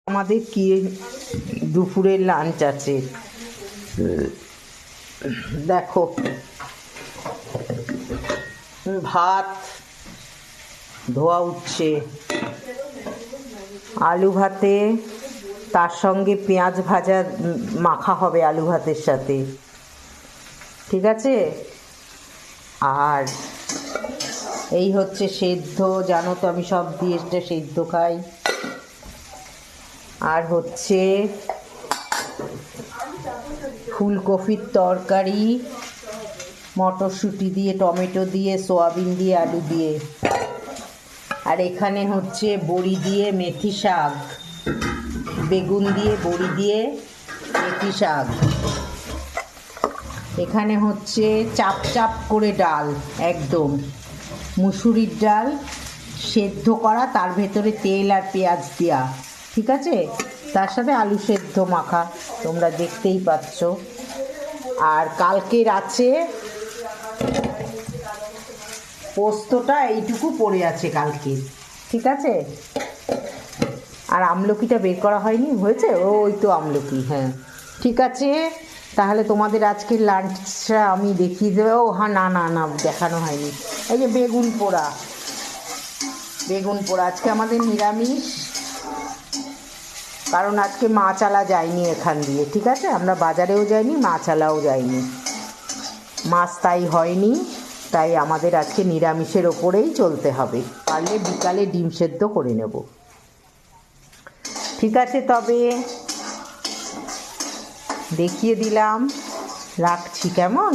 আমাদের কি দুপুরের লাঞ্চ আছে দেখো, ভাত ধোয়া উঠছে, আলু ভাতে তার সঙ্গে পেঁয়াজ ভাজা মাখা হবে আলু ভাতের সাথে, ঠিক আছে। আর এই হচ্ছে সেদ্ধ, জানো তো আমি সব দিয়ে এটা সেদ্ধ খাই। আর হচ্ছে ফুলকপির তরকারি, মটরশুঁটি দিয়ে, টমেটো দিয়ে, সয়াবিন দিয়ে, আলু দিয়ে। আর এখানে হচ্ছে বড়ি দিয়ে মেথি শাক, বেগুন দিয়ে বড়ি দিয়ে মেথি শাক। এখানে হচ্ছে চাপ চাপ করে ডাল, একদম মুসুরির ডাল সেদ্ধ করা, তার ভেতরে তেল আর পেঁয়াজ দেওয়া, ঠিক আছে। তার সাথে আলু সেদ্ধ মাখা, তোমরা দেখতেই পাচ্ছ। আর কালকের আছে পোস্তটা, এইটুকু পড়ে আছে কালকে, ঠিক আছে। আর আমলকিটা বের করা হয়নি, হয়েছে ওই তো আমলকি, হ্যাঁ ঠিক আছে। তাহলে তোমাদের আজকের লাঞ্চটা আমি দেখিয়ে দেবো। ও হ্যাঁ, না না না, দেখানো হয়নি। এই যে বেগুন পোড়া, বেগুন পোড়া আজকে আমাদের নিরামিষ, কারণ আজকে মাছ আলা যায়নি এখান দিয়ে, ঠিক আছে। আমরা বাজারেও যাইনি, মাছ আলাও যায়নি, মাছ তাই হয়নি, তাই আমাদের আজকে নিরামিষের ওপরেই চলতে হবে। পারলে বিকালে ডিম সেদ্ধ করে নেব, ঠিক আছে। তবে দেখিয়ে দিলাম, রাখছি, কেমন।